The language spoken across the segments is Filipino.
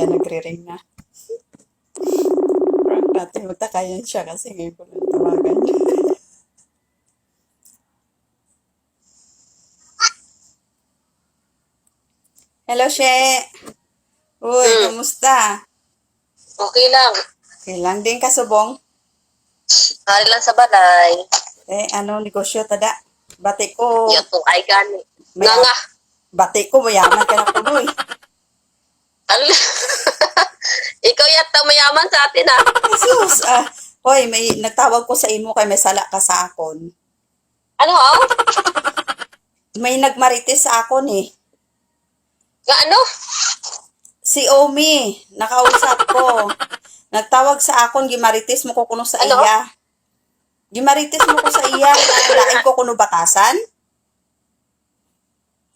Ayan, nagre-ring na. Prank natin. Magtakayan siya kasi ngayon ko lang tawagan. Hello, She. Uy, kamusta? Okay lang. Kailang din ka, subong? Hari lang sa balay. Ano, negosyo, tada? Bati ko. Yan to ay gani. Maya- Nga nga. Bati ko, mayaman ka na kuloy. Ikaw yata mayaman sa atin ah. Jesus, hoy, may nagtawag ko sa imo kay may sala ka sa akon. Ano ha? May nagmarites sa akon eh. Nga ano? Si Omi, nakausap ko. Nagtawag sa akon, gimarites mo ko kuno sa Ano? iya. Gimarites mo ko sa iya, lain ko kuno batasan.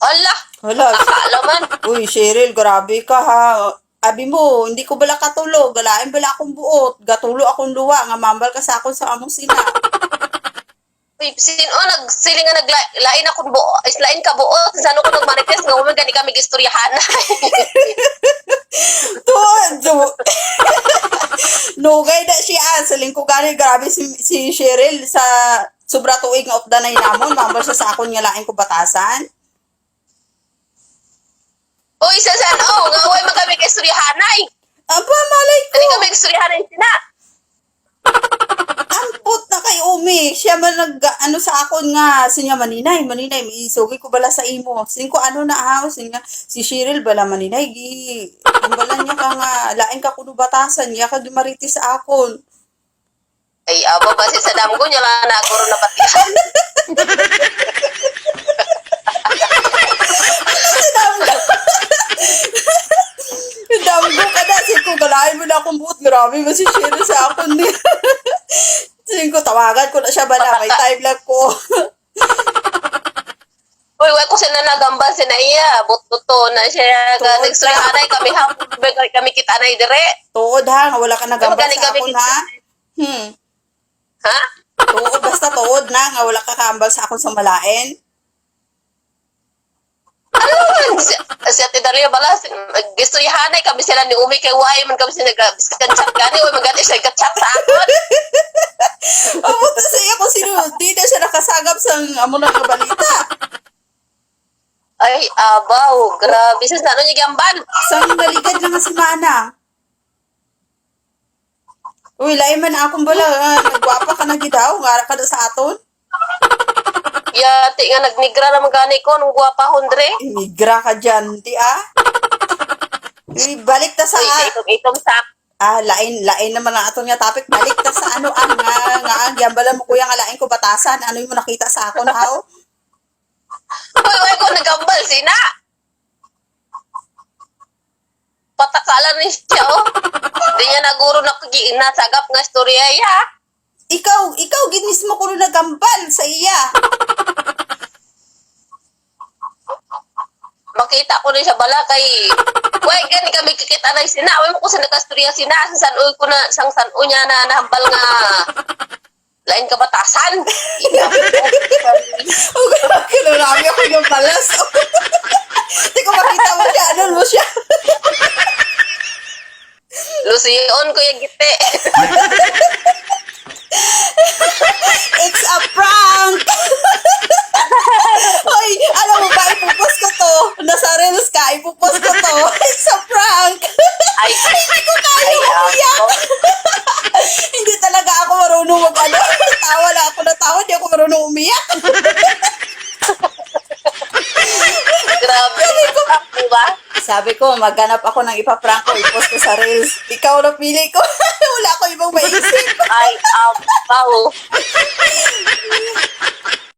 Ala. Hala, Nakakaalaman. uy, Cheryl, grabe ka ha. Abi mo, hindi ko bala katulog, galain bala akong buot, gatulo akong luwa, nga mambal ka sa akon sa among sina. Uy, nagsiling nga naglain akong buo. Islain ka buo. Sano ko nagmarites nga uman gani kami gistoryahan. Todo. Nugay na siya. Sa lingko gani, grabe si Cheryl sa sobra tuig nga opdanay namon, mambal siya sa akon nga lain ko batasan. Uy, sa saan? Nga uwi man kami gistoryahan ay. Aba, malay ko. Kani kami gistoryahan ay sina. Ampot na kay Umi. Siya man ano sa akon nga, sinya maninay, isugi ko bala sa imo. Singko ano na ha, si Cheryl bala maninay, ang bala niya ka nga, lain ka kuno batasan, niya ka gimaritis sa akon. Ay, aba ba si Sadam ko niya lang naguro na batihan. Damgo ka na, singko, galain mo na akong buot, grabe ba si Cheryl sa akon niya. Singko, tawagan ko na siya bala, may time lang ko. Uy, wala ko siya na nagambal si Naiya. Buto na siya. Tuod Nagsulihan ay kami hapon. Kami kita na dire. Tuod ha, nga wala ka nagambal Gani sa kami akon kita. ha. Ha? Tuod, basta tuod na, nga wala ka kambal sa akon sa malain. Ano man? Si Ate Dalia bala. Gusto yahanay kami sila ni Umi kay Wai. Man kami sila nag-chat gani. Uy, magani siya nag-chat sa akon. Abuto sa iya kung sino, di na siya nakasagap sa amo na nga balita. Ay, abaw. Grabe. Sa ano niya gambal? Sa naligad lang nga si Mana. Uy, lain man akong bala, nagwapa ka na gidaw, ngara ka na sa aton. Yati nga nagnigra na magani ko nung guwapa hondre. Migra ka dyan, di ah. Uy, balik ta sa, Uy, itom sak. lain naman ang aton nga topic, balik ta sa ano, nga, gyambala mo kuya nga lain ko batasan, ano yung mo nakita sa akon, how? Uy, ko nagambal sina. Patakalan ni siya, oh. Di niya naguro nasagap nga storya, ya. Ikaw, ginis mo kuno nagambal sa iya. Makita ko rin siya bala kay way gani kami kikita na sina way mo ko sa nakastorya sina sa sanuy ko na sang sanuy niya na nahambal nga lain ka batasan. Kinurami ako yung palas. Di ko makita mo siya, ano mo siya. Lusion ko yung gite. It's a prank! Hoy, alam mo ba, ipupost ko to. Nasa reels ka, ipupost ko to. It's a prank! Ay, Hindi ko kaya umiyak. Hindi talaga ako marunong mag-ano. Tawa lang ako na tawa, hindi ako marunong umiyak. grabe. Ako ba? Sabi ko, maghanap ako ng ipaprank ko, ipost ko sa reels. Ikaw na pili ko. Wala ko ibang maisip. Ay, abaw.